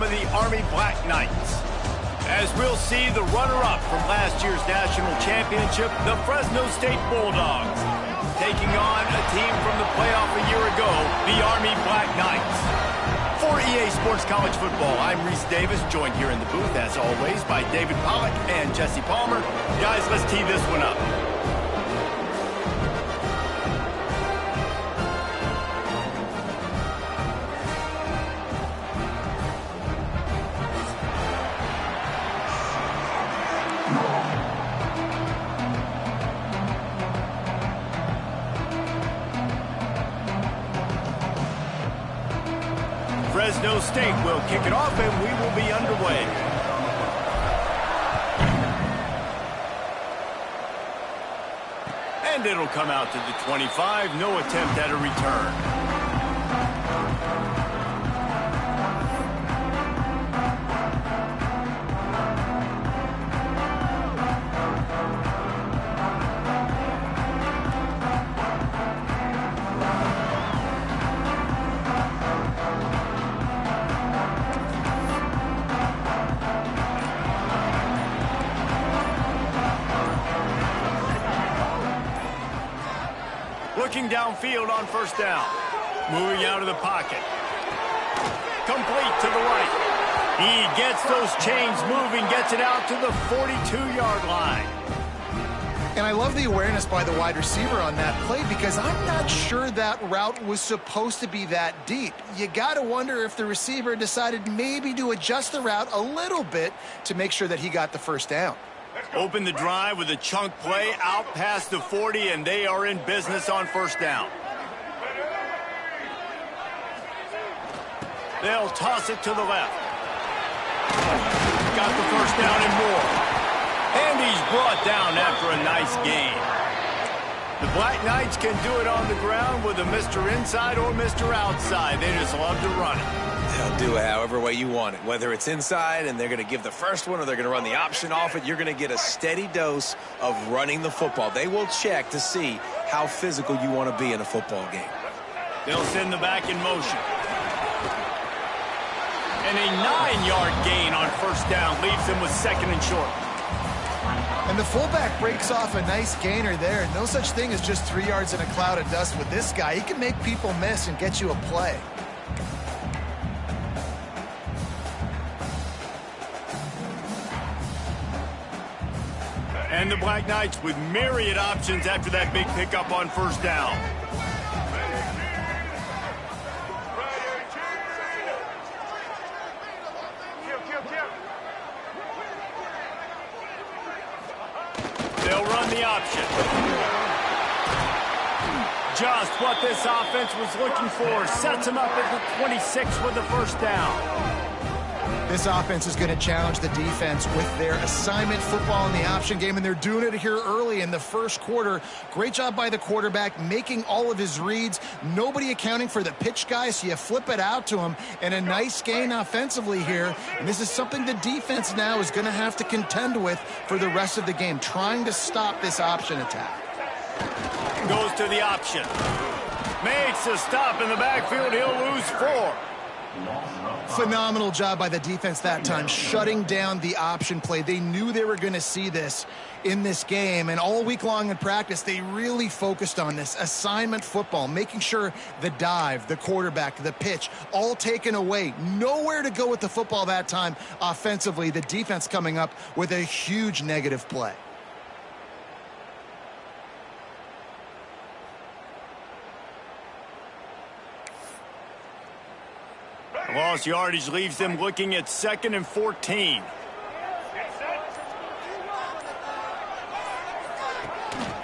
of the Army Black Knights. As we'll see the runner-up from last year's national championship, the Fresno State Bulldogs, taking on a team from the playoff a year ago, the Army Black Knights. For EA Sports College Football, I'm Reese Davis, joined here in the booth, as always, by David Pollack and Jesse Palmer. Guys, let's tee this one up. Fresno State will kick it off, and we will be underway. And it'll come out to the 25. No attempt at a return. Looking downfield on first down. Moving out of the pocket. Complete to the right. He gets those chains moving, gets it out to the 42-yard line. And I love the awareness by the wide receiver on that play because I'm not sure that route was supposed to be that deep. You got to wonder if the receiver decided maybe to adjust the route a little bit to make sure that he got the first down. Open the drive with a chunk play out past the 40, and they are in business on first down. They'll toss it to the left. Got the first down and more. And he's brought down after a nice gain. The Black Knights can do it on the ground with a Mr. Inside or Mr. Outside. They just love to run it. They'll do it however way you want it. Whether it's inside and they're going to give the first one or they're going to run the option off it, you're going to get a steady dose of running the football. They will check to see how physical you want to be in a football game. They'll send the back in motion. And a 9-yard gain on first down leaves them with second and short. And the fullback breaks off a nice gainer there. No such thing as just 3 yards in a cloud of dust with this guy. He can make people miss and get you a play. And the Black Knights with myriad options after that big pickup on first down. They'll run the option. Just what this offense was looking for. Sets them up at the 26 with the first down. This offense is going to challenge the defense with their assignment football in the option game, and they're doing it here early in the first quarter. Great job by the quarterback, making all of his reads. Nobody accounting for the pitch guy, so you flip it out to him, and a nice gain offensively here. And this is something the defense now is going to have to contend with for the rest of the game, trying to stop this option attack. Goes to the option. Makes a stop in the backfield. He'll lose 4. Phenomenal job by the defense that time, shutting down the option play. They knew they were going to see this in this game, and all week long in practice, they really focused on this assignment football, making sure the dive, the quarterback, the pitch, all taken away. Nowhere to go with the football that time offensively. The defense coming up with a huge negative play. Lost yardage leaves them looking at 2nd and 14.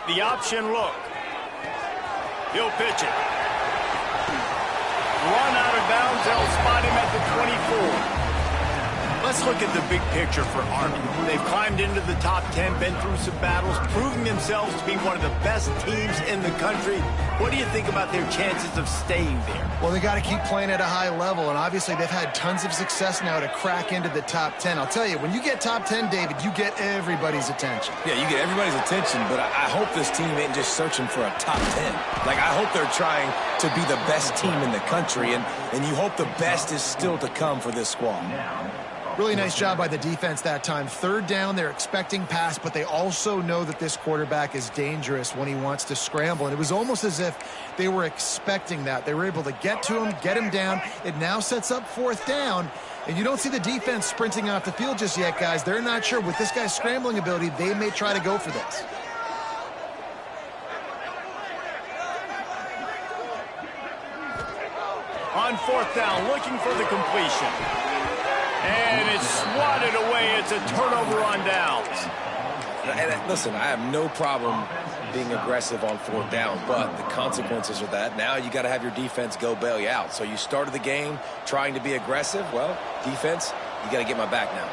The option look. He'll pitch it. Run out of bounds. They'll spot him at the 24. Let's Let's look at the big picture for Army. They've climbed into the top 10, been through some battles, proving themselves to be one of the best teams in the country. What do you think about their chances of staying there? Well, they got to keep playing at a high level, and obviously they've had tons of success now to crack into the top 10. I'll tell you, when you get top 10, David, you get everybody's attention. Yeah, you get everybody's attention, but I hope this team ain't just searching for a top 10. Like, I hope they're trying to be the best team in the country, and you hope the best is still to come for this squad. Really nice job by the defense that time. Third down, they're expecting pass, but they also know that this quarterback is dangerous when he wants to scramble. And it was almost as if they were expecting that. They were able to get to him, get him down. It now sets up fourth down. And you don't see the defense sprinting off the field just yet, guys. They're not sure. With this guy's scrambling ability, they may try to go for this. On fourth down, looking for the completion. And it's swatted away. It's a turnover on downs. And listen, I have no problem being aggressive on fourth down, but the consequences of that, now you got to have your defense go bail you out. So you started the game trying to be aggressive. Well, defense, you got to get my back now.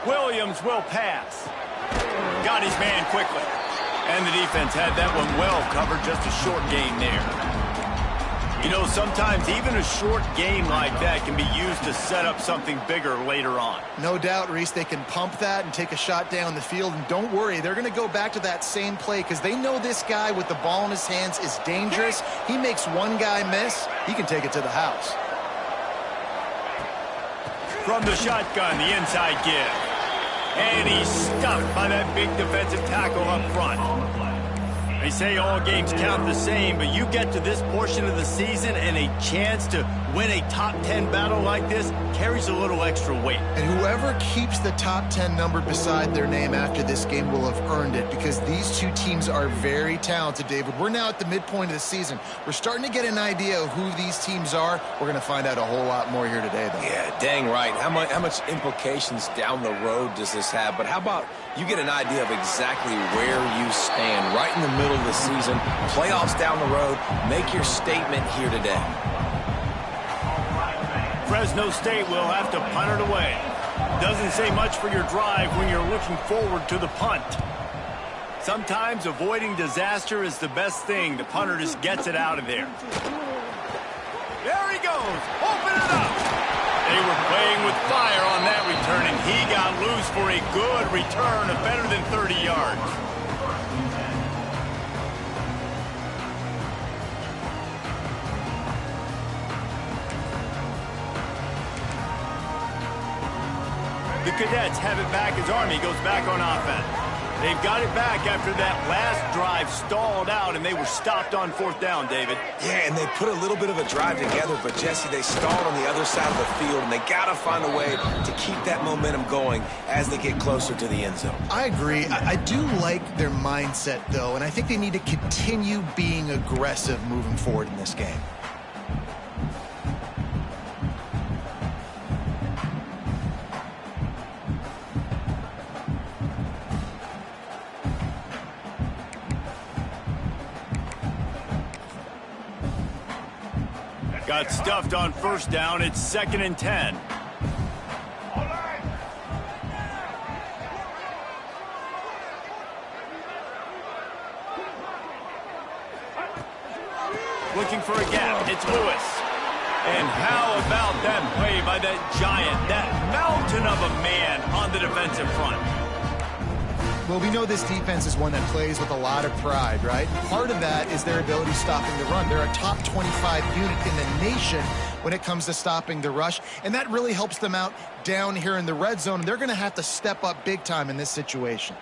Williams will pass. Got his man quickly. And the defense had that one well covered. Just a short gain there. You know, sometimes even a short game like that can be used to set up something bigger later on. No doubt, Reese, they can pump that and take a shot down the field. And don't worry, they're going to go back to that same play because they know this guy with the ball in his hands is dangerous. He makes one guy miss, he can take it to the house. From the shotgun, the inside give. And he's stuffed by that big defensive tackle up front. They say all games count the same, but you get to this portion of the season and a chance to win a top 10 battle like this carries a little extra weight. And whoever keeps the top 10 number beside their name after this game will have earned it because these two teams are very talented, David. We're now at the midpoint of the season. We're starting to get an idea of who these teams are. We're going to find out a whole lot more here today, though. Yeah, dang right. How much implications down the road does this have? But how about you get an idea of exactly where you stand right in the middle of the season, playoffs down the road, make your statement here today. Fresno State will have to punt it away. Doesn't say much for your drive when you're looking forward to the punt. Sometimes avoiding disaster is the best thing. The punter just gets it out of there. There he goes. Open it up. They were playing with fire on that return, and he got loose for a good return of better than 30 yards. The Cadets have it back as Army goes back on offense. They've got it back after that last drive stalled out, and they were stopped on fourth down, David. Yeah, and they put a little bit of a drive together, but, Jesse, they stalled on the other side of the field, and they got to find a way to keep that momentum going as they get closer to the end zone. I agree. I do like their mindset, though, and I think they need to continue being aggressive moving forward in this game. Got stuffed on first down. It's 2nd and 10. Looking for a gap. It's Lewis. And how about that play by that giant, that mountain of a man on the defensive front? Well, we know this defense is one that plays with a lot of pride, right? Part of that is their ability stopping the run. They're a top 25 unit in the nation when it comes to stopping the rush, and that really helps them out down here in the red zone. They're going to have to step up big time in this situation.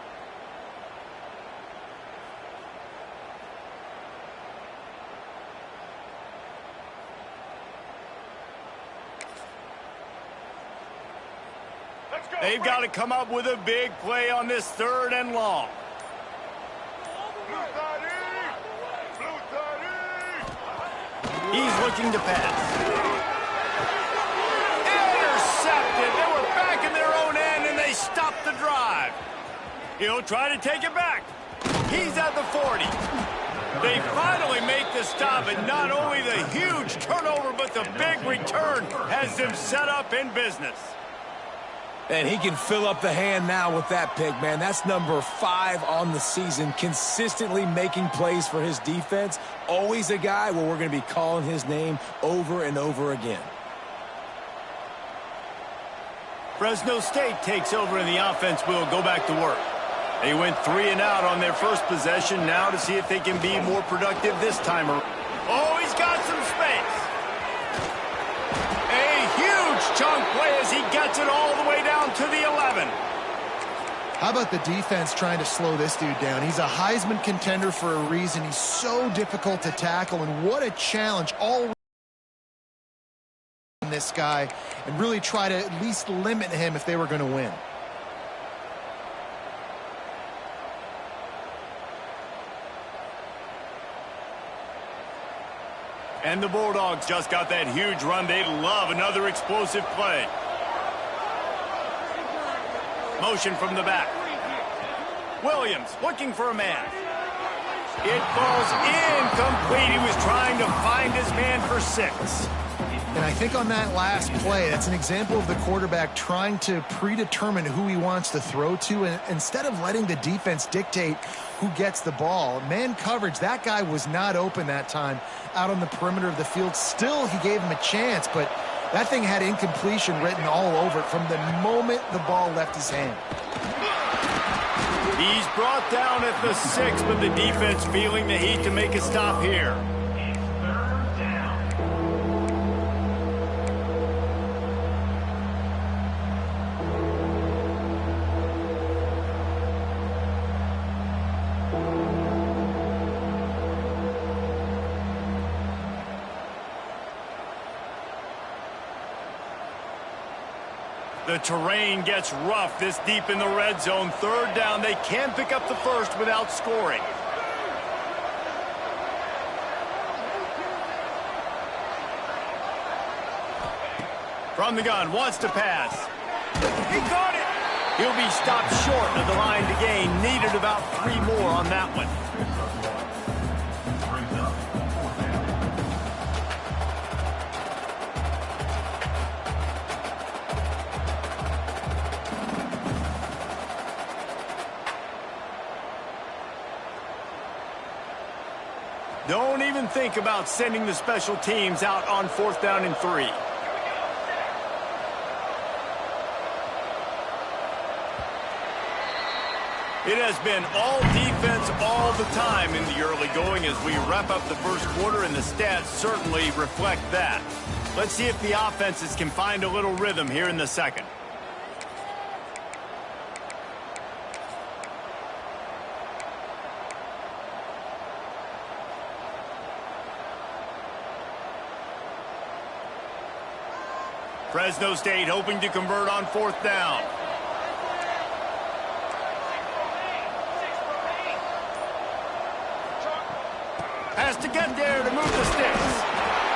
They've got to come up with a big play on this 3rd and long. He's looking to pass. Intercepted. They were back in their own end, and they stopped the drive. He'll try to take it back. He's at the 40. They finally make the stop, and not only the huge turnover, but with a big return has them set up in business. And he can fill up the hand now with that pick, man. That's number 5 on the season, consistently making plays for his defense. Always a guy where we're going to be calling his name over and over again. Fresno State takes over and the offense will go back to work. They went 3 and out on their first possession, now to see if they can be more productive this time. Oh, he's got some space. A huge chunk play as he gets it all the way down to the 11. How about the defense trying to slow this dude down? He's a Heisman contender for a reason. He's so difficult to tackle, and what a challenge all this guy, and really try to at least limit him if they were going to win. And the Bulldogs just got that huge run. They love another explosive play. Motion from the back. Williams looking for a man. It falls incomplete. He was trying to find his man for 6. And I think on that last play, that's an example of the quarterback trying to predetermine who he wants to throw to, and instead of letting the defense dictate who gets the ball. Man coverage, that guy was not open that time out on the perimeter of the field. Still, he gave him a chance, but that thing had incompletion written all over it from the moment the ball left his hand. He's brought down at the 6, but the defense feeling the heat to make a stop here. The terrain gets rough this deep in the red zone. 3rd down. They can pick up the first without scoring. From the gun, wants to pass. He got it. He'll be stopped short of the line to gain. Needed about 3 more on that one. Don't even think about sending the special teams out on 4th down and 3. It has been all defense all the time in the early going as we wrap up the first quarter, and the stats certainly reflect that. Let's see if the offenses can find a little rhythm here in the second. Fresno State hoping to convert on 4th down. Has to get there to move the sticks.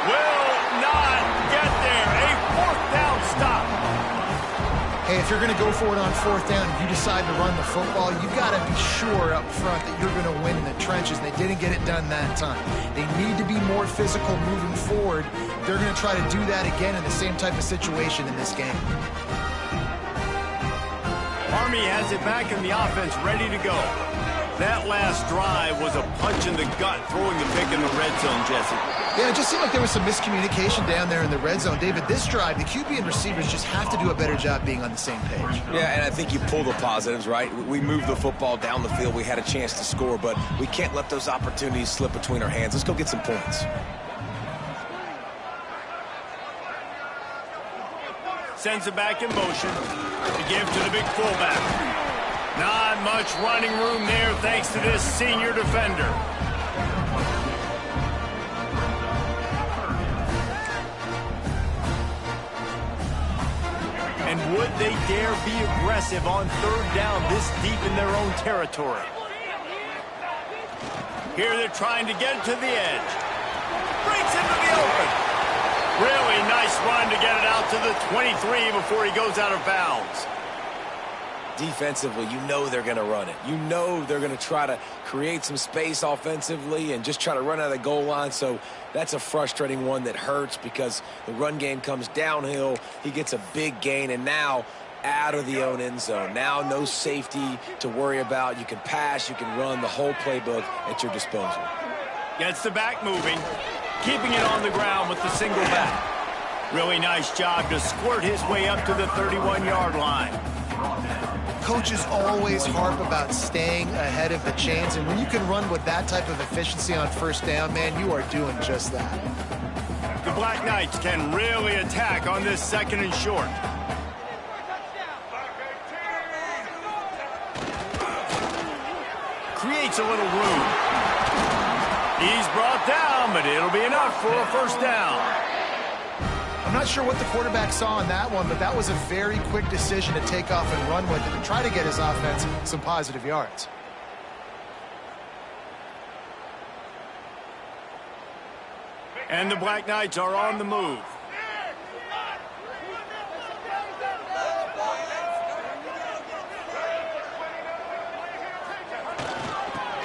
Will not get there. A 4th down stop. Hey, if you're going to go for it on 4th down, if you decide to run the football, you've got to be sure up front that you're going to win in the trenches. They didn't get it done that time. They need to be more physical moving forward. They're going to try to do that again in the same type of situation in this game. Army has it back in the offense, ready to go. That last drive was a punch in the gut, throwing the pick in the red zone, Jesse. Yeah, it just seemed like there was some miscommunication down there in the red zone. David, this drive, the QB and receivers just have to do a better job being on the same page. Yeah, and I think you pull the positives, right? We moved the football down the field. We had a chance to score, but we can't let those opportunities slip between our hands. Let's go get some points. Sends it back in motion to give to the big fullback. Not much running room there thanks to this senior defender. And would they dare be aggressive on 3rd down this deep in their own territory? Here they're trying to get it to the edge. Breaks into the open. Really nice run to get it out to the 23 before he goes out of bounds. defensively, you know they're going to run it. You know they're going to try to create some space offensively and just try to run out of the goal line. So that's a frustrating one that hurts because the run game comes downhill. He gets a big gain, and now out of the own end zone. Now no safety to worry about. You can pass, you can run, the whole playbook at your disposal. Gets the back moving, keeping it on the ground with the single back. Really nice job to squirt his way up to the 31-yard line. Coaches always harp about staying ahead of the chains, and when you can run with that type of efficiency on first down, man, you are doing just that. The Black Knights can really attack on this 2nd and short. Creates a little room. He's brought down, but it'll be enough for a first down. I'm not sure what the quarterback saw in that one, but that was a very quick decision to take off and run with it and try to get his offense some positive yards. And the Black Knights are on the move.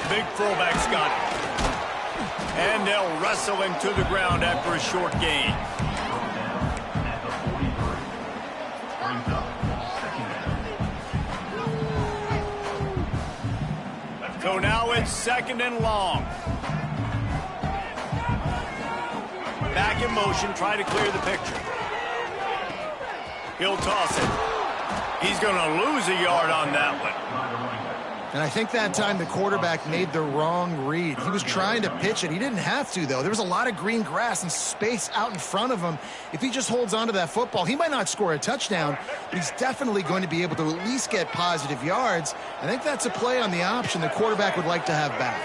Big fullback's got it. And they'll wrestle him to the ground after a short gain. So now it's 2nd and long. Back in motion, try to clear the picture. He'll toss it. He's going to lose a yard on that one. And I think that time the quarterback made the wrong read. He was trying to pitch it. He didn't have to, though. There was a lot of green grass and space out in front of him. If he just holds on to that football, he might not score a touchdown, but he's definitely going to be able to at least get positive yards. I think that's a play on the option the quarterback would like to have back.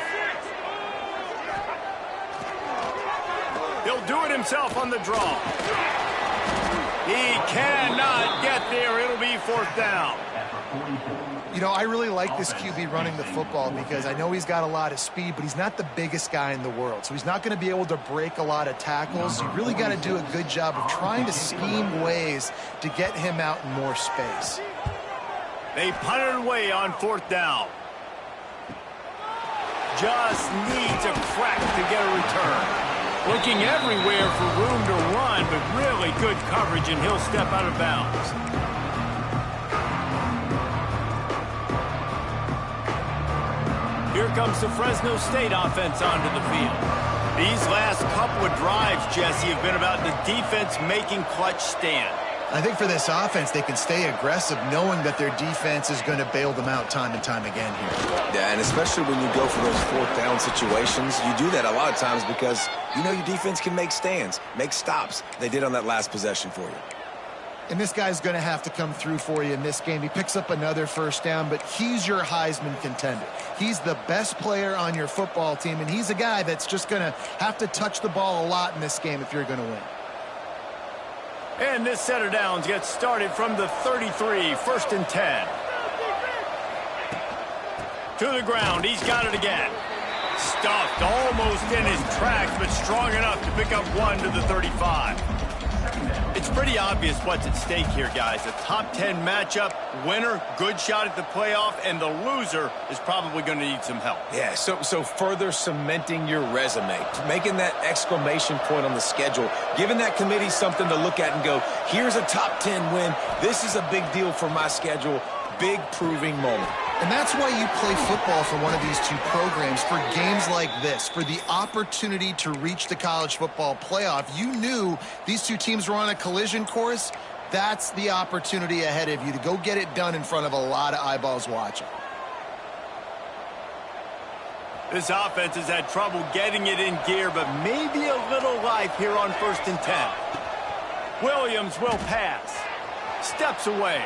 He'll do it himself on the draw. He cannot get there. It'll be 4th down. You know, I really like this QB running the football because I know he's got a lot of speed, but he's not the biggest guy in the world. So he's not going to be able to break a lot of tackles. You really got to do a good job of trying to scheme ways to get him out in more space. They punt it away on 4th down. Just needs a crack to get a return. Looking everywhere for room to run, but really good coverage, and he'll step out of bounds. Here comes the Fresno State offense onto the field. These last couple of drives, Jesse, have been about the defense making clutch stand. I think for this offense, they can stay aggressive knowing that their defense is going to bail them out time and time again here. Yeah, and especially when you go for those 4th down situations, you do that a lot of times because you know your defense can make stands, make stops. They did on that last possession for you. And this guy's going to have to come through for you in this game. He picks up another first down, but he's your Heisman contender. He's the best player on your football team, and he's a guy that's just going to have to touch the ball a lot in this game if you're going to win. And this set of downs gets started from the 33, 1st and 10. To the ground, he's got it again. Stuffed almost in his tracks, but strong enough to pick up one to the 35. It's pretty obvious what's at stake here, guys. A top 10 matchup, winner, good shot at the playoff, and the loser is probably going to need some help. Yeah, so further cementing your resume, making that exclamation point on the schedule, giving that committee something to look at and go, here's a top 10 win. This is a big deal for my schedule. Big proving moment. And that's why you play football for one of these two programs, for games like this, for the opportunity to reach the college football playoff. You knew these two teams were on a collision course. That's the opportunity ahead of you to go get it done in front of a lot of eyeballs watching. This offense has had trouble getting it in gear, but maybe a little life here on 1st and 10. Williams will pass. Steps away.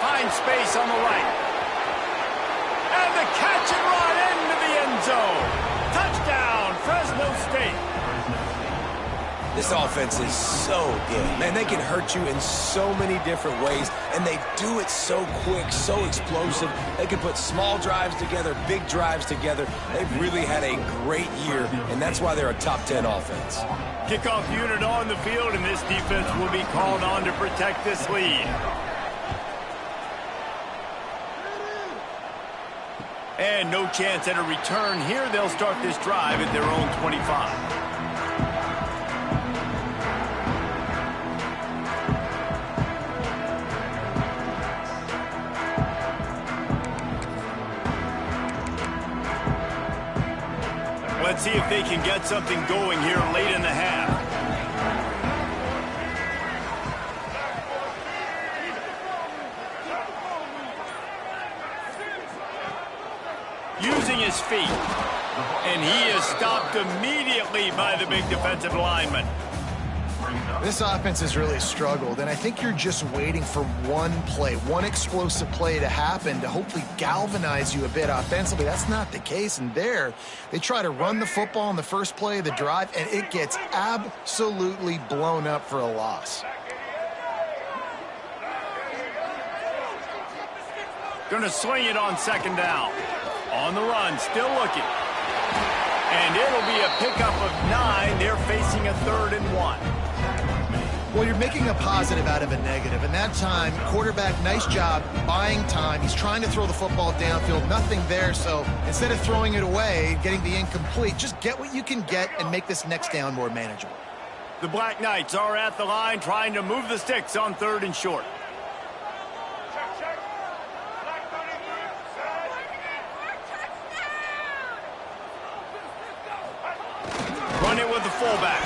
Finds space on the right. And the catch and run into the end zone. Touchdown, Fresno State. This offense is so good. Man, they can hurt you in so many different ways, and they do it so quick, so explosive. They can put small drives together, big drives together. They've really had a great year, and that's why they're a top 10 offense. Kickoff unit on the field, and this defense will be called on to protect this lead. And no chance at a return here. They'll start this drive at their own 25. Let's see if they can get something going here late in the half. Using his feet. And he is stopped immediately by the big defensive lineman. This offense has really struggled, and I think you're just waiting for one play, one explosive play to happen to hopefully galvanize you a bit offensively. That's not the case, and there they try to run the football in the first play of the drive, and it gets absolutely blown up for a loss. Going to sling it on second down. On the run, still looking. And it'll be a pickup of 9. They're facing a 3rd and 1. Well, you're making a positive out of a negative. And that time, quarterback, nice job buying time. He's trying to throw the football downfield. Nothing there. So instead of throwing it away, getting the incomplete, just get what you can get and make this next down more manageable. The Black Knights are at the line trying to move the sticks on 3rd and short. Run it with the fullback.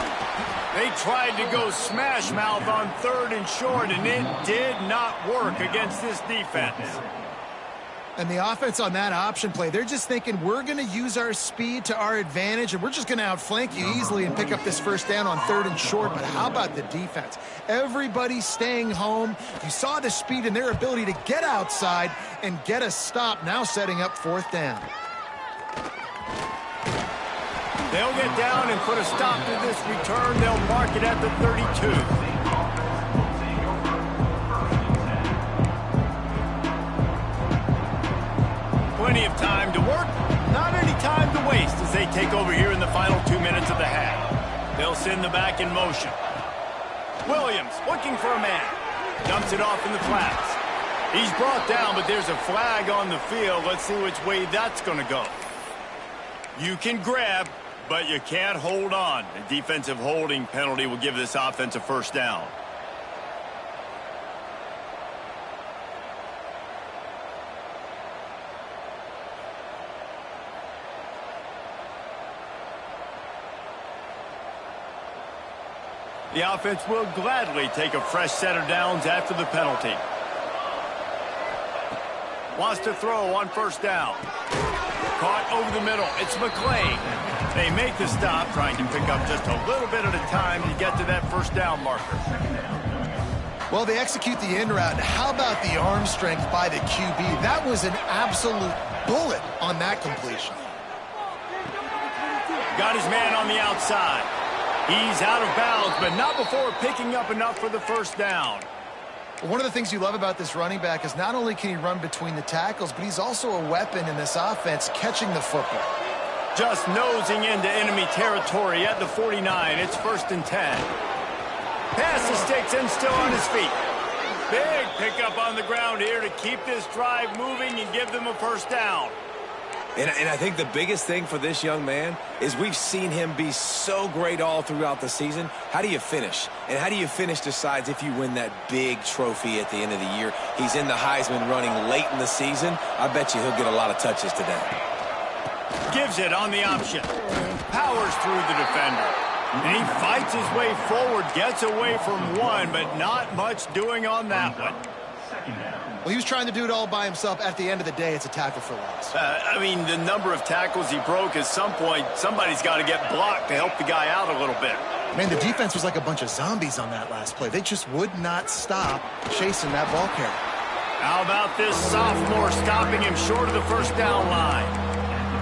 They tried to go smash mouth on 3rd and short, and it did not work against this defense. And the offense on that option play, they're just thinking we're going to use our speed to our advantage, and we're just going to outflank you easily and pick up this first down on 3rd and short. But how about the defense? Everybody staying home. You saw the speed and their ability to get outside and get a stop, now setting up 4th down. They'll get down and put a stop to this return. They'll mark it at the 32. Plenty of time to work, not any time to waste as they take over here in the final 2 minutes of the half. They'll send the back in motion. Williams looking for a man. Dumps it off in the flats. He's brought down, but there's a flag on the field. Let's see which way that's going to go. You can grab, but you can't hold on. A defensive holding penalty will give this offense a first down. The offense will gladly take a fresh set of downs after the penalty. Wants to throw on 1st down. Caught over the middle. It's McClain. They make the stop, trying to pick up just a little bit at a time to get to that first down marker. Well, they execute the in route. How about the arm strength by the QB? That was an absolute bullet on that completion. Got his man on the outside. He's out of bounds, but not before picking up enough for the first down. One of the things you love about this running back is not only can he run between the tackles, but he's also a weapon in this offense catching the football. Just nosing into enemy territory at the 49. It's 1st and 10. Pass the sticks and still on his feet. Big pickup on the ground here to keep this drive moving and give them a first down. And I think the biggest thing for this young man is we've seen him be so great all throughout the season. How do you finish? And how do you finish decides if you win that big trophy at the end of the year. He's in the Heisman running late in the season. I bet you he'll get a lot of touches today. Gives it on the option. Powers through the defender. And he fights his way forward, gets away from one, but not much doing on that one. Well, he was trying to do it all by himself. At the end of the day, it's a tackle for loss. I mean, the number of tackles he broke, at some point, somebody's got to get blocked to help the guy out a little bit. Man, the defense was like a bunch of zombies on that last play. They just would not stop chasing that ball carrier. How about this sophomore stopping him short of the first down line?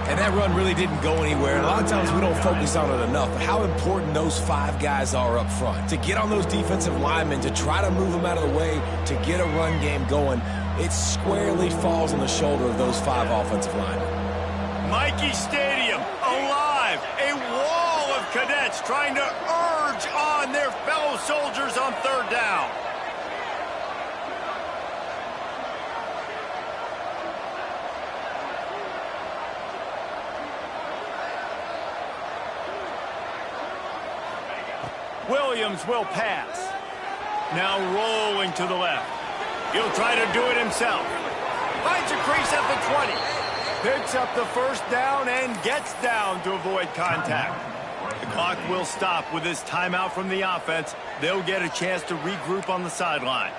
And that run really didn't go anywhere. A lot of times we don't focus on it enough, but how important those 5 guys are up front. To get on those defensive linemen, to try to move them out of the way, to get a run game going, it squarely falls on the shoulder of those 5 offensive linemen. Mikey Stadium, alive. A wall of cadets trying to urge on their fellow soldiers on 3rd down. Williams will pass. Now rolling to the left. He'll try to do it himself. Finds a crease at the 20. Picks up the first down and gets down to avoid contact. The clock will stop with this timeout from the offense. They'll get a chance to regroup on the sideline.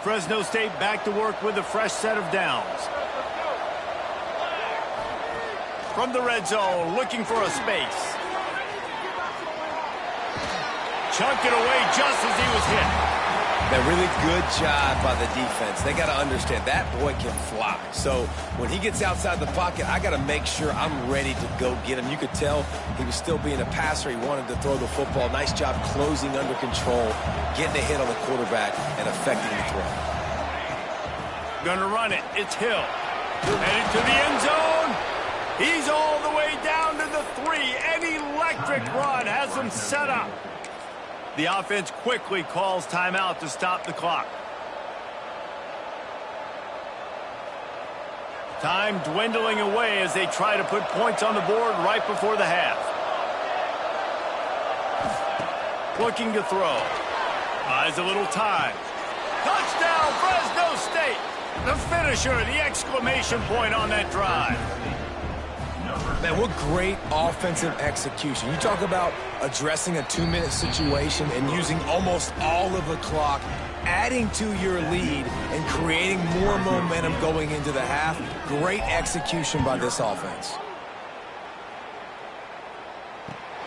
Fresno State back to work with a fresh set of downs. From the red zone, looking for a space. Chunked it away just as he was hit. A really good job by the defense. They got to understand that boy can fly. So when he gets outside the pocket, I got to make sure I'm ready to go get him. You could tell he was still being a passer. He wanted to throw the football. Nice job closing under control, getting a hit on the quarterback, and affecting the throw. Gonna run it. It's Hill. Headed to the end zone. He's all the way down to the 3. An electric run has him set up. The offense quickly calls timeout to stop the clock. Time dwindling away as they try to put points on the board right before the half. Looking to throw. Buys a little time. Touchdown, Fresno State! The finisher, the exclamation point on that drive. Man, what great offensive execution. You talk about addressing a 2-minute situation and using almost all of the clock, adding to your lead and creating more momentum going into the half. Great execution by this offense.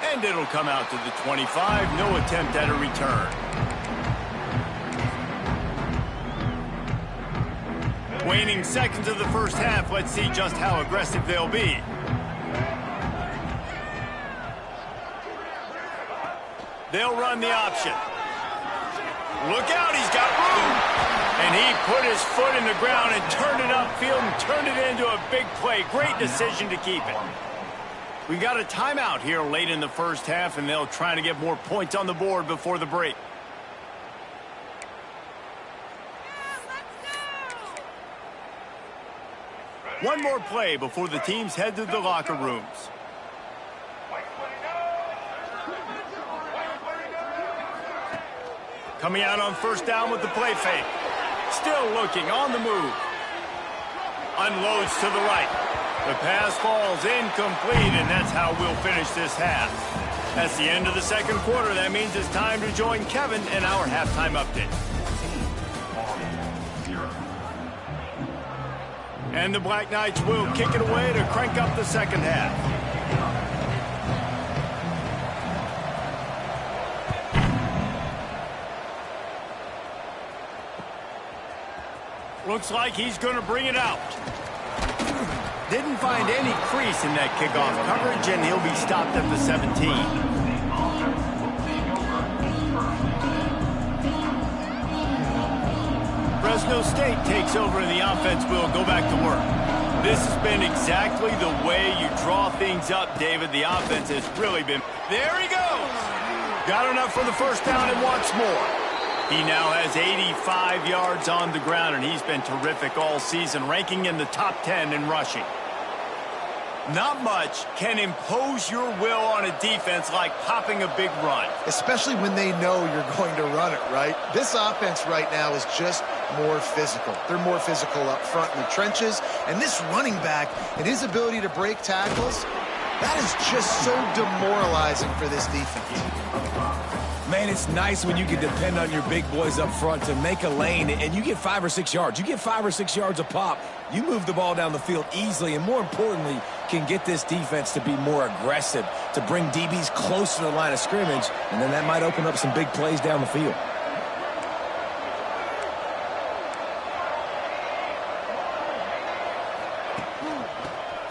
And it'll come out to the 25. No attempt at a return. Waning seconds of the first half. Let's see just how aggressive they'll be. They'll run the option. Look out, he's got room. And he put his foot in the ground and turned it upfield and turned it into a big play. Great decision to keep it. We got a timeout here late in the first half, and they'll try to get more points on the board before the break. One more play before the teams head to the locker rooms. Coming out on first down with the play fake. Still looking on the move. Unloads to the right. The pass falls incomplete, and that's how we'll finish this half. That's the end of the second quarter. That means it's time to join Kevin in our halftime update. And the Black Knights will kick it away to crank up the second half. Looks like he's going to bring it out. Didn't find any crease in that kickoff coverage, and he'll be stopped at the 17. Fresno State takes over, and the offense will go back to work. This has been exactly the way you draw things up, David. The offense has really been... There he goes! Got enough for the first down and wants more. He now has 85 yards on the ground, and he's been terrific all season, ranking in the top 10 in rushing. Not much can impose your will on a defense like popping a big run. Especially when they know you're going to run it, right? This offense right now is just more physical. They're more physical up front in the trenches, and this running back and his ability to break tackles, that is just so demoralizing for this defense. Man, it's nice when you can depend on your big boys up front to make a lane, and you get 5 or 6 yards. You get 5 or 6 yards a pop. You move the ball down the field easily, and more importantly, can get this defense to be more aggressive, to bring DBs closer to the line of scrimmage, and then that might open up some big plays down the field.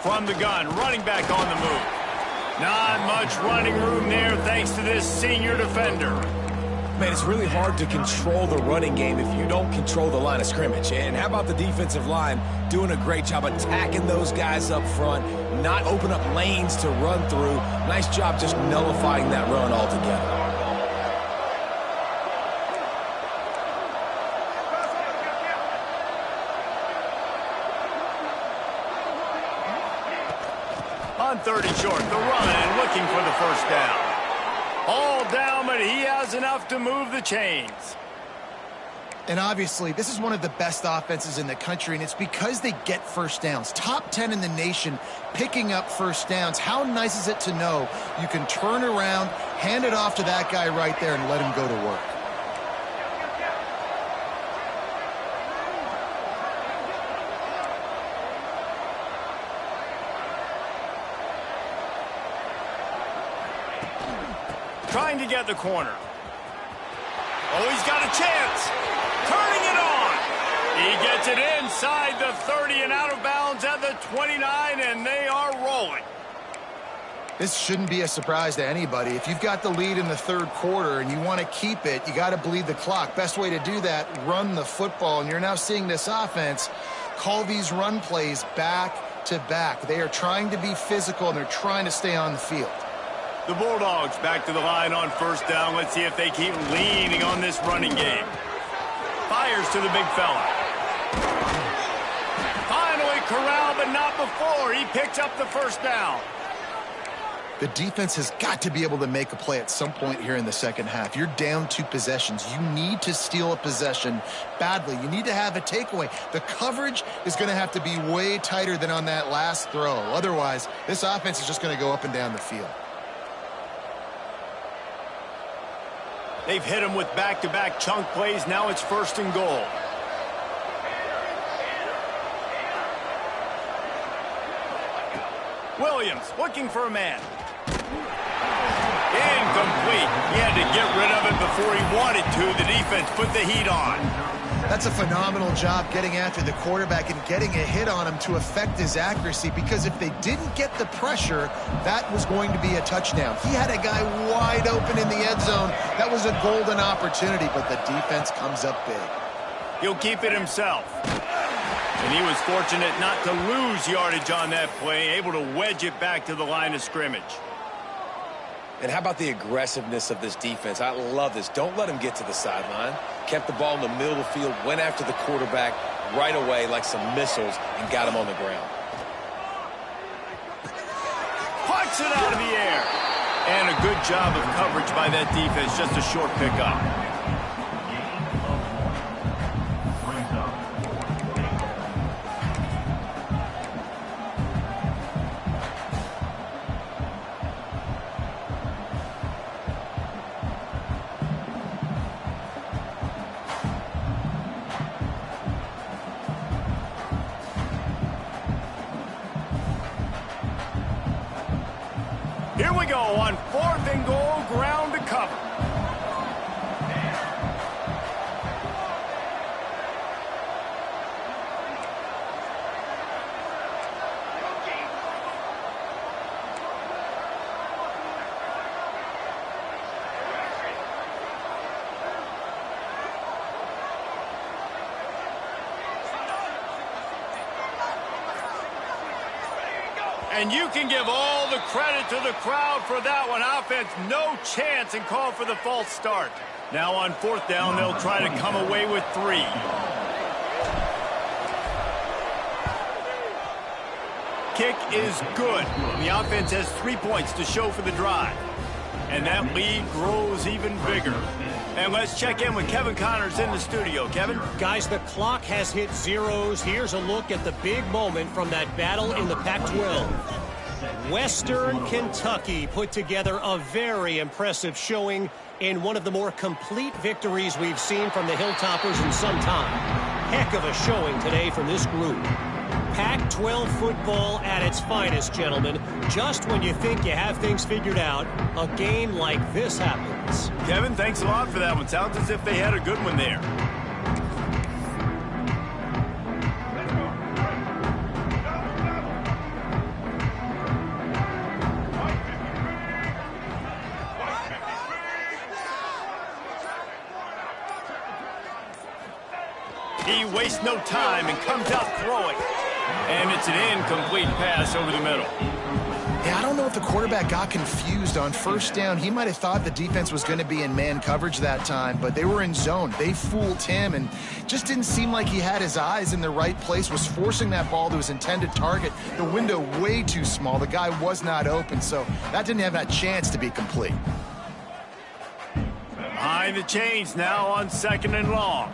From the gun, running back on the move. Not much running room there thanks to this senior defender. Man, it's really hard to control the running game if you don't control the line of scrimmage. And how about the defensive line doing a great job attacking those guys up front, not open up lanes to run through. Nice job just nullifying that run altogether. On 30 short, the run, and looking for the was enough to move the chains. And obviously, this is one of the best offenses in the country, and it's because they get first downs. Top 10 in the nation picking up first downs. How nice is it to know you can turn around, hand it off to that guy right there, and let him go to work? Trying to get the corner. Oh, he's got a chance. Turning it on. He gets it inside the 30 and out of bounds at the 29, and they are rolling. This shouldn't be a surprise to anybody. If you've got the lead in the third quarter and you want to keep it, you got to bleed the clock. Best way to do that, run the football. And you're now seeing this offense call these run plays back to back. They are trying to be physical, and they're trying to stay on the field. The Bulldogs back to the line on first down. Let's see if they keep leaning on this running game. Fires to the big fella. Finally corralled, but not before. He picks up the first down. The defense has got to be able to make a play at some point here in the second half. You're down 2 possessions. You need to steal a possession badly. You need to have a takeaway. The coverage is going to have to be way tighter than on that last throw. Otherwise, this offense is just going to go up and down the field. They've hit him with back-to-back chunk plays. Now it's first and goal. Williams looking for a man. Incomplete. He had to get rid of it before he wanted to. The defense put the heat on. That's a phenomenal job getting after the quarterback and getting a hit on him to affect his accuracy, because if they didn't get the pressure, that was going to be a touchdown. He had a guy wide open in the end zone. That was a golden opportunity, but the defense comes up big. He'll keep it himself. And he was fortunate not to lose yardage on that play, able to wedge it back to the line of scrimmage. And how about the aggressiveness of this defense? I love this. Don't let him get to the sideline. Kept the ball in the middle of the field, went after the quarterback right away like some missiles, and got him on the ground. Pucks it out of the air. And a good job of coverage by that defense. Just a short pickup. Here we go on fourth and goal, ground to cover. And you can give all the credit to the crowd for that one. Offense, no chance, and call for the false start. Now on fourth down, they'll try to come away with 3. Kick is good. The offense has 3 points to show for the drive. And that lead grows even bigger. And let's check in with Kevin Connors in the studio. Kevin? Guys, the clock has hit zeros. Here's a look at the big moment from that battle in the Pac-12. Western Kentucky put together a very impressive showing in one of the more complete victories we've seen from the Hilltoppers in some time. Heck of a showing today from this group. Pac-12 football at its finest, gentlemen. Just when you think you have things figured out, a game like this happens. Kevin, thanks a lot for that one. Sounds as if they had a good one there. He wastes no time and comes out throwing. And it's an incomplete pass over the middle. Yeah, I don't know if the quarterback got confused on first down. He might have thought the defense was going to be in man coverage that time, but they were in zone. They fooled him and just didn't seem like he had his eyes in the right place, was forcing that ball to his intended target. The window way too small. The guy was not open, so that didn't have that chance to be complete. Behind the chains now on 2nd and long.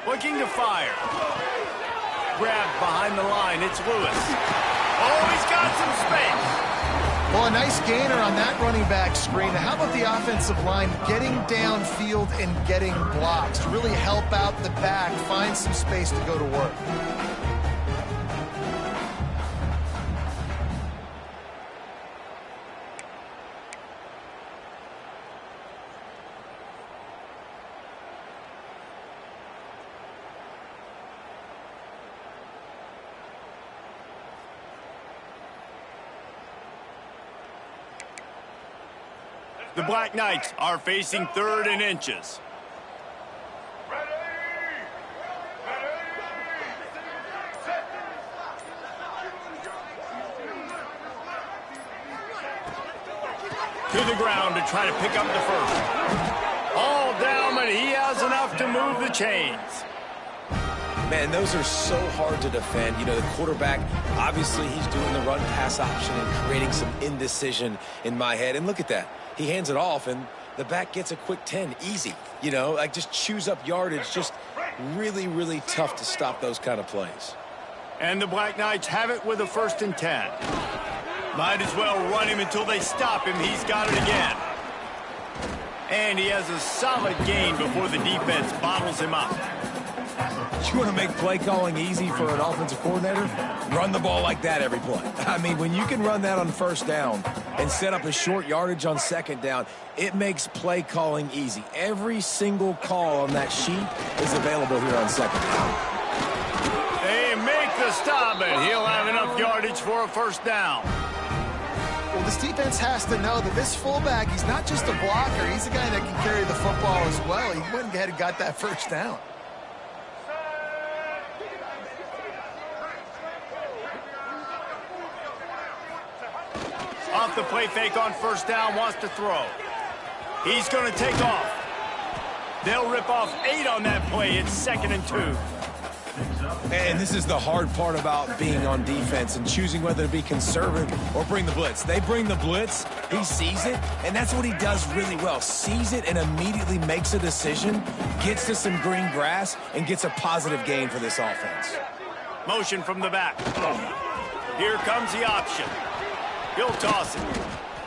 Looking to fire. Grabbed behind the line. It's Lewis. Oh, he's got some space. Well, a nice gainer on that running back screen. How about the offensive line getting downfield and getting blocks to really help out the back, find some space to go to work? The Black Knights are facing 3rd and inches. To the ground to try to pick up the first. All down, but he has enough to move the chains. Man, those are so hard to defend. You know, the quarterback, obviously he's doing the run-pass option and creating some indecision in my head. And look at that. He hands it off, and the back gets a quick 10. Easy. You know, like just chews up yardage. Just really, really tough to stop those kind of plays. And the Black Knights have it with a 1st and 10. Might as well run him until they stop him. He's got it again. And he has a solid gain before the defense bottles him up. You want to make play calling easy for an offensive coordinator? Run the ball like that every play. I mean, when you can run that on 1st down and set up a short yardage on 2nd down, it makes play calling easy. Every single call on that sheet is available here on 2nd down. They make the stop, and he'll have enough yardage for a 1st down. Well, this defense has to know that this fullback, he's not just a blocker. He's a guy that can carry the football as well. He went ahead and got that 1st down. Off the play fake on 1st down, wants to throw. He's going to take off. They'll rip off 8 on that play. It's 2nd and 2. And this is the hard part about being on defense and choosing whether to be conservative or bring the blitz. They bring the blitz, he sees it, and that's what he does really well. Sees it and immediately makes a decision, gets to some green grass, and gets a positive gain for this offense. Motion from the back. Here comes the option. He'll toss it.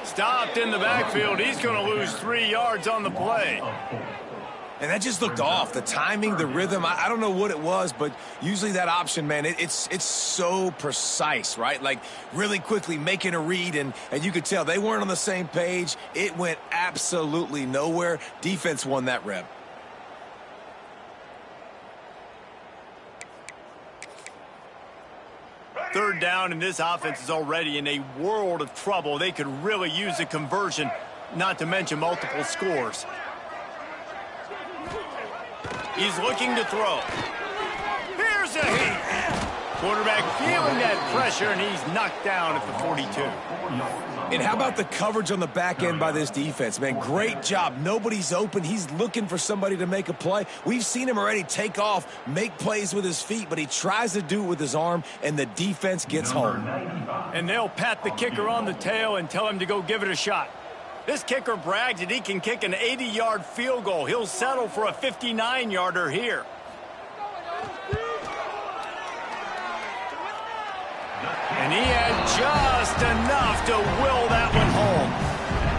Stopped in the backfield. He's going to lose 3 yards on the play. And that just looked off. The timing, the rhythm, I don't know what it was, but usually that option, man, it's so precise, right? Like really quickly making a read, and you could tell they weren't on the same page. It went absolutely nowhere. Defense won that rep. Third down, and this offense is already in a world of trouble. They could really use a conversion, not to mention multiple scores. He's looking to throw. Here's a hit. Quarterback feeling that pressure, and he's knocked down at the 42. And how about the coverage on the back end by this defense, man? Great job. Nobody's open. He's looking for somebody to make a play. We've seen him already take off, make plays with his feet, but he tries to do it with his arm, and the defense gets home. And they'll pat the kicker on the tail and tell him to go give it a shot. This kicker brags that he can kick an 80-yard field goal. He'll settle for a 59-yarder here. And he had just enough to will that one home.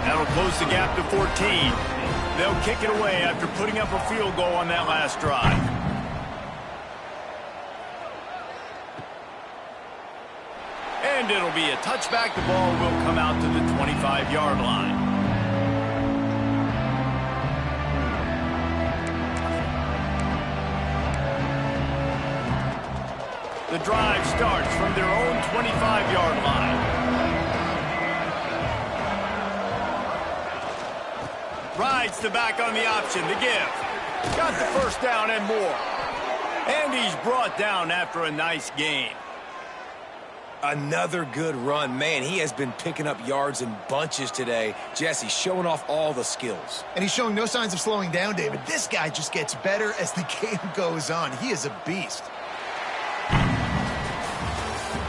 That'll close the gap to 14. They'll kick it away after putting up a field goal on that last drive. And it'll be a touchback. The ball will come out to the 25-yard line. The drive starts from their own 25-yard line. Rides the back on the option to give. Got the first down and more. And he's brought down after a nice gain. Another good run. Man, he has been picking up yards in bunches today. Jesse showing off all the skills. And he's showing no signs of slowing down, David. This guy just gets better as the game goes on. He is a beast.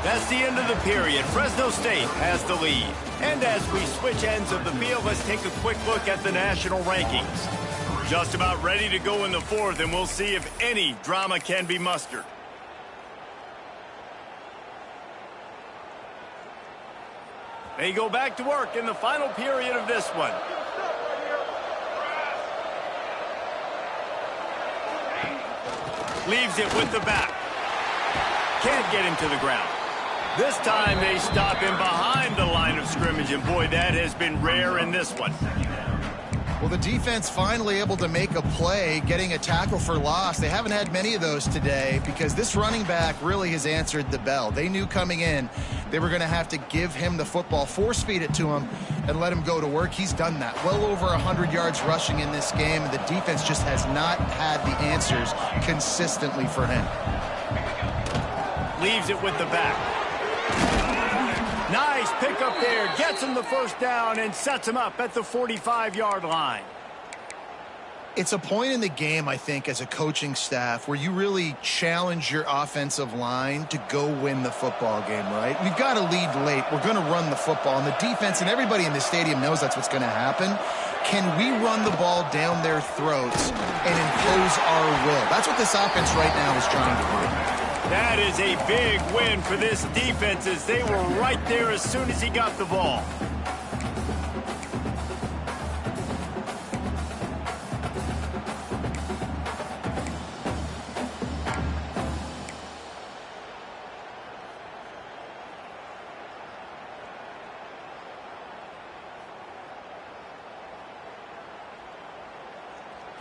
That's the end of the period. Fresno State has the lead. And as we switch ends of the field, let's take a quick look at the national rankings. Just about ready to go in the fourth, and we'll see if any drama can be mustered. They go back to work in the final period of this one. Leaves it with the back. Can't get him to the ground. This time they stop him behind the line of scrimmage, and boy, that has been rare in this one. Well, the defense finally able to make a play, getting a tackle for loss. They haven't had many of those today because this running back really has answered the bell. They knew coming in they were going to have to give him the football, force feed it to him, and let him go to work. He's done that. Well over 100 yards rushing in this game, and the defense just has not had the answers consistently for him. Leaves it with the back. Nice pickup there. Gets him the first down and sets him up at the 45-yard line. It's a point in the game, I think, as a coaching staff where you really challenge your offensive line to go win the football game, right? We've got to lead late. We're going to run the football. And the defense and everybody in the stadium knows that's what's going to happen. Can we run the ball down their throats and impose our will? That's what this offense right now is trying to do. That is a big win for this defense as they were right there as soon as he got the ball.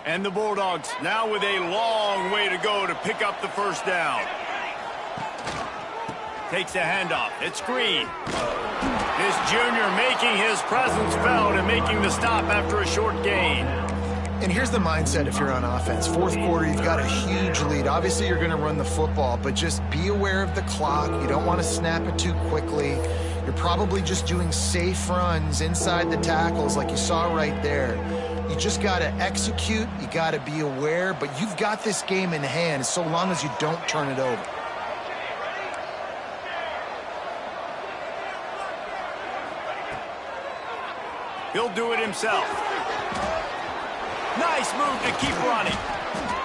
And the Bulldogs now with a long way to go to pick up the first down. Takes a handoff. It's Green. This junior making his presence felt and making the stop after a short gain. And here's the mindset if you're on offense. Fourth quarter, you've got a huge lead. Obviously, you're going to run the football, but just be aware of the clock. You don't want to snap it too quickly. You're probably just doing safe runs inside the tackles like you saw right there. You just got to execute. You got to be aware, but you've got this game in hand so long as you don't turn it over. He'll do it himself. Nice move to keep running.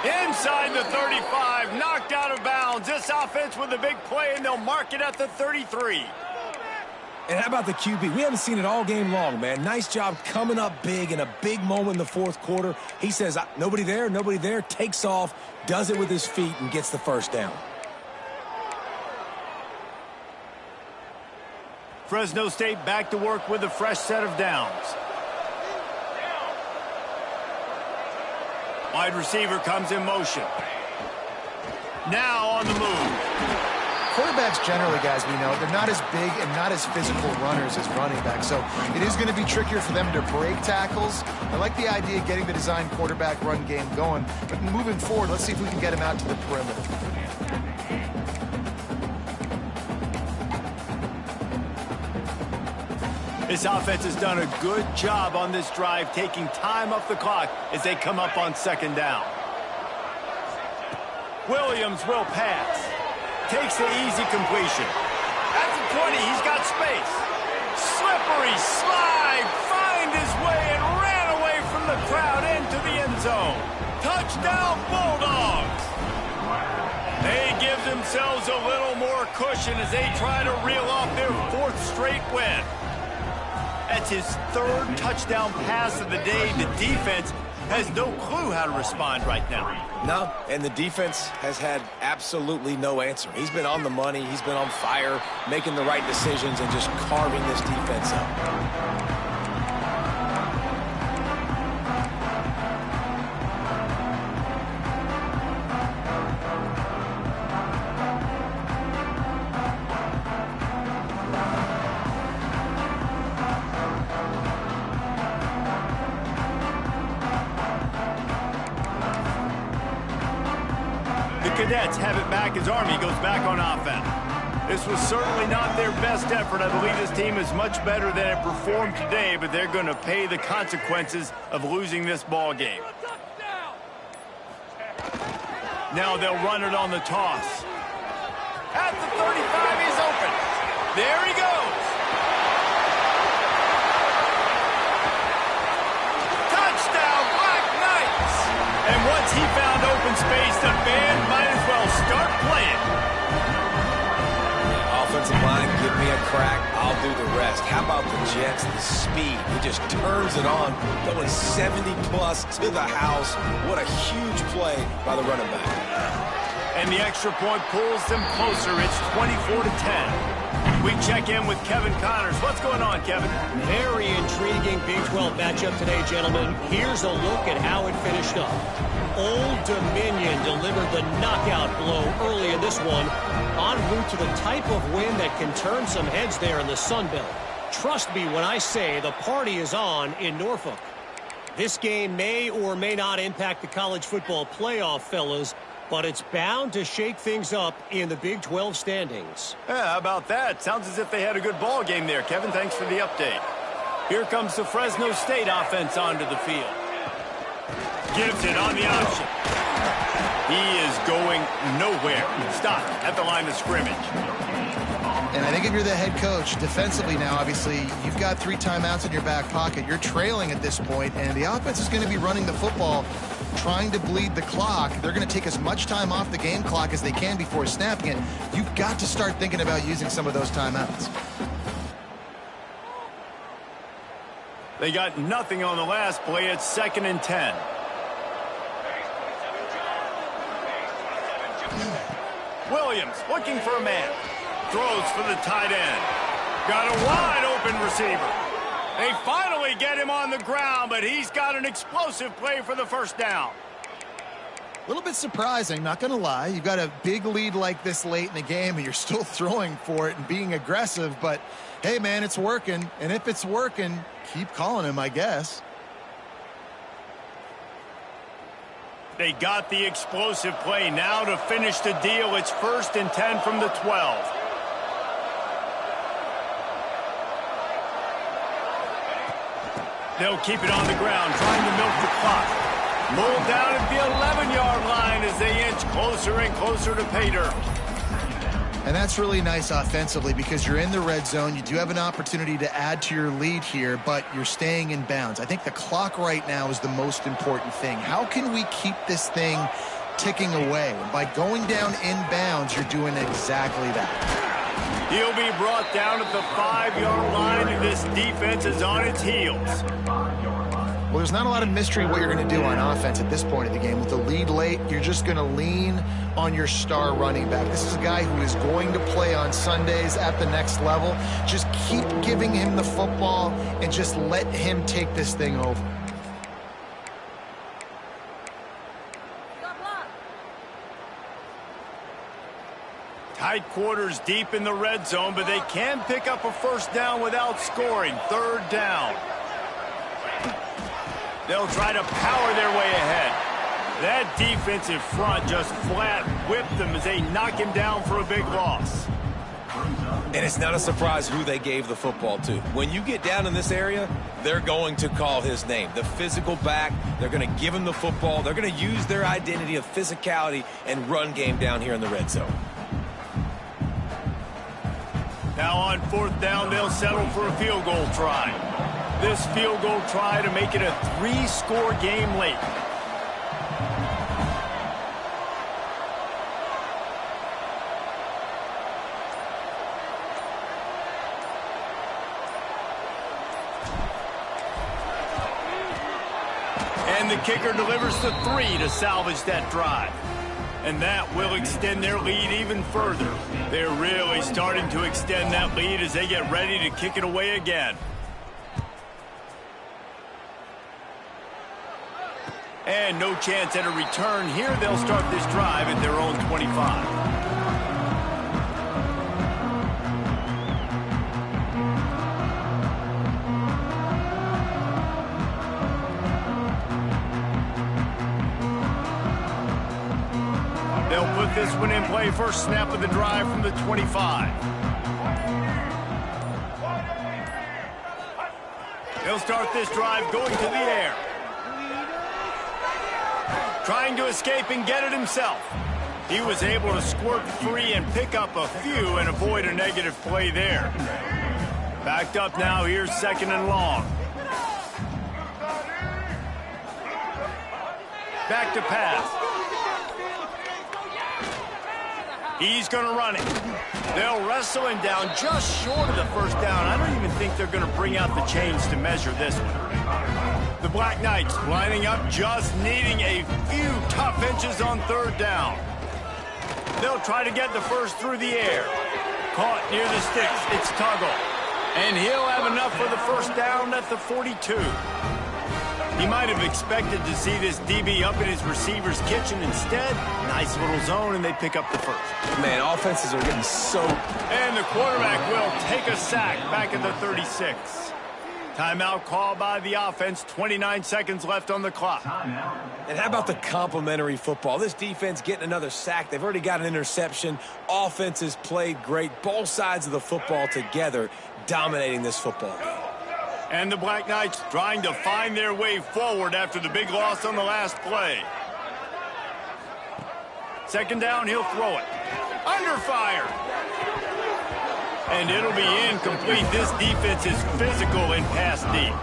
Inside the 35, knocked out of bounds. This offense with a big play, and they'll mark it at the 33. And how about the QB? We haven't seen it all game long, man. Nice job coming up big in a big moment in the fourth quarter. He says, nobody there, takes off, does it with his feet, and gets the first down. Fresno State back to work with a fresh set of downs. Wide receiver comes in motion. Now on the move. Quarterbacks generally, guys, we know, they're not as big and not as physical runners as running backs, so it is going to be trickier for them to break tackles. I like the idea of getting the design quarterback run game going, but moving forward, let's see if we can get him out to the perimeter. This offense has done a good job on this drive, taking time off the clock as they come up on second down. Williams will pass. Takes the easy completion. At the 20, he's got space. Slippery slide, find his way and ran away from the crowd into the end zone. Touchdown, Bulldogs. They give themselves a little more cushion as they try to reel off their fourth straight win. That's his third touchdown pass of the day. The defense has no clue how to respond right now. No, and the defense has had absolutely no answer. He's been on the money. He's been on fire, making the right decisions and just carving this defense up. Cadets have it back as Army goes back on offense. This was certainly not their best effort. I believe this team is much better than it performed today, but they're going to pay the consequences of losing this ball game. Now they'll run it on the toss. At the 35, he's open. There he goes. Touchdown, Black Knights. And once he found open space, the band might as well start playing. Offensive line, give me a crack. I'll do the rest. How about the Jets? The speed. He just turns it on, going 70-plus to the house. What a huge play by the running back. And the extra point pulls them closer. It's 24-10. We check in with Kevin Connors. What's going on, Kevin? Very intriguing Big 12 matchup today, gentlemen. Here's a look at how it finished up. Old Dominion delivered the knockout blow early in this one, en route to the type of win that can turn some heads there in the Sun Belt. Trust me when I say the party is on in Norfolk. This game may or may not impact the college football playoff, fellas, but it's bound to shake things up in the Big 12 standings. Yeah, how about that? Sounds as if they had a good ball game there, Kevin. Thanks for the update. Here comes the Fresno State offense onto the field. Gives it on the option. He is going nowhere. Stop at the line of scrimmage. And I think if you're the head coach, defensively now, obviously, you've got 3 timeouts in your back pocket. You're trailing at this point, and the offense is going to be running the football, trying to bleed the clock. They're going to take as much time off the game clock as they can before snapping it. You've got to start thinking about using some of those timeouts. They got nothing on the last play. It's 2nd and 10. Williams looking for a man. Throws for the tight end. Got a wide open receiver. They finally get him on the ground, but he's got an explosive play for the first down. A little bit surprising, not going to lie. You've got a big lead like this late in the game, and you're still throwing for it and being aggressive. But, hey, man, it's working. And if it's working, keep calling him, I guess. They got the explosive play. Now to finish the deal, it's 1st and 10 from the 12. They'll keep it on the ground, trying to milk the clock. Pulled down at the 11-yard line as they inch closer and closer to pay dirt. And that's really nice offensively because you're in the red zone. You do have an opportunity to add to your lead here, but you're staying in bounds. I think the clock right now is the most important thing. How can we keep this thing ticking away? And by going down in bounds, you're doing exactly that. He'll be brought down at the 5-yard line, and this defense is on its heels. Well, there's not a lot of mystery what you're going to do on offense at this point of the game. With the lead late, you're just going to lean on your star running back. This is a guy who is going to play on Sundays at the next level. Just keep giving him the football and just let him take this thing over. Tight quarters deep in the red zone, but they can pick up a first down without scoring. 3rd down. They'll try to power their way ahead. That defensive front just flat whipped them as they knock him down for a big loss. And it's not a surprise who they gave the football to. When you get down in this area, they're going to call his name. The physical back, they're going to give him the football. They're going to use their identity of physicality and run game down here in the red zone. Now on 4th down, they'll settle for a field goal try. This field goal try to make it a 3-score game late. And the kicker delivers the 3 to salvage that drive. And that will extend their lead even further. They're really starting to extend that lead as they get ready to kick it away again. And no chance at a return here. They'll start this drive at their own 25. They'll put this one in play. First snap of the drive from the 25. They'll start this drive going to the air. Trying to escape and get it himself. He was able to squirt free and pick up a few and avoid a negative play there. Backed up now, here's 2nd and long. Back to pass. He's going to run it. They'll wrestle him down just short of the 1st down. I don't even think they're going to bring out the chains to measure this one. The Black Knights lining up, just needing a few tough inches on 3rd down. They'll try to get the 1st through the air. Caught near the sticks. It's Tuggle. And he'll have enough for the 1st down at the 42. He might have expected to see this DB up in his receiver's kitchen. Instead, nice little zone, and they pick up the 1st. Man, offenses are getting so... And the quarterback will take a sack back at the 36. Timeout called by the offense. 29 seconds left on the clock. And how about the complimentary football? This defense getting another sack. They've already got an interception. Offense has played great. Both sides of the football together dominating this football game. And the Black Knights trying to find their way forward after the big loss on the last play. 2nd down, he'll throw it. Under fire. And it'll be incomplete. This defense is physical and pass deep.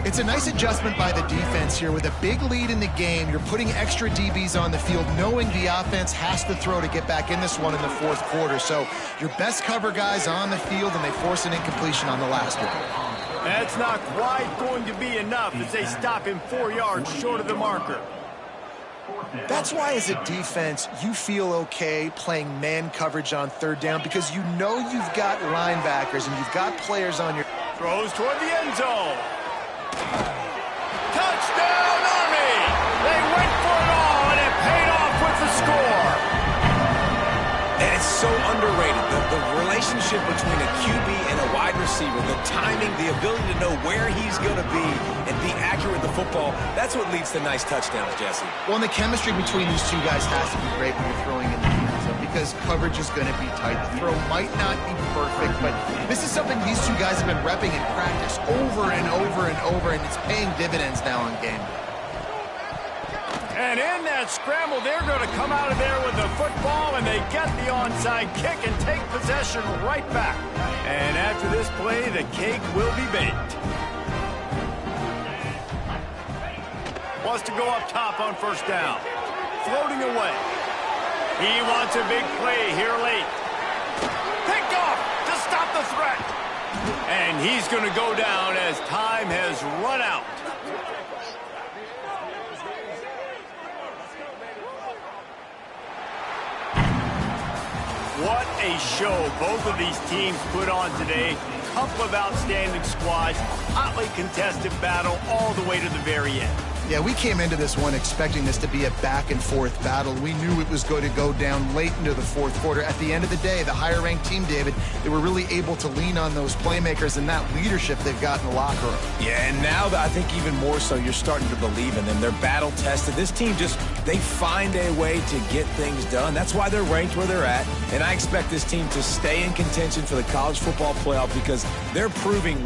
It's a nice adjustment by the defense here. With a big lead in the game, you're putting extra DBs on the field, knowing the offense has to throw to get back in this one in the 4th quarter. So your best cover guys on the field, and they force an incompletion on the last one. That's not quite going to be enough as they stop him 4 yards short of the marker. That's why, as a defense, you feel okay playing man coverage on 3rd down, because you know you've got linebackers and you've got players on your... Throws toward the end zone. Touchdown, Army! They went for it all, and it paid off with the score. And it's so underrated. The relationship between a QB and a wide receiver, the timing, the ability to know where he's going to be and be accurate with the football, that's what leads to nice touchdowns, Jesse. Well, and the chemistry between these two guys has to be great when you're throwing in the end zone, because coverage is going to be tight. The throw might not be perfect, but this is something these two guys have been repping in practice over and over and over, and it's paying dividends now in game. And in that scramble, they're going to come out of there with the football, and they get the onside kick and take possession right back. And after this play, the cake will be baked. Wants to go up top on 1st down. Floating away. He wants a big play here late. Picked off to stop the threat. And he's going to go down as time has run out. What a show both of these teams put on today. Couple of outstanding squads, hotly contested battle all the way to the very end. Yeah, we came into this one expecting this to be a back-and-forth battle. We knew it was going to go down late into the 4th quarter. At the end of the day, the higher-ranked team, David, they were really able to lean on those playmakers and that leadership they've got in the locker room. Yeah, and now I think even more so, you're starting to believe in them. They're battle-tested. This team they find a way to get things done. That's why they're ranked where they're at. And I expect this team to stay in contention for the college football playoff because they're proving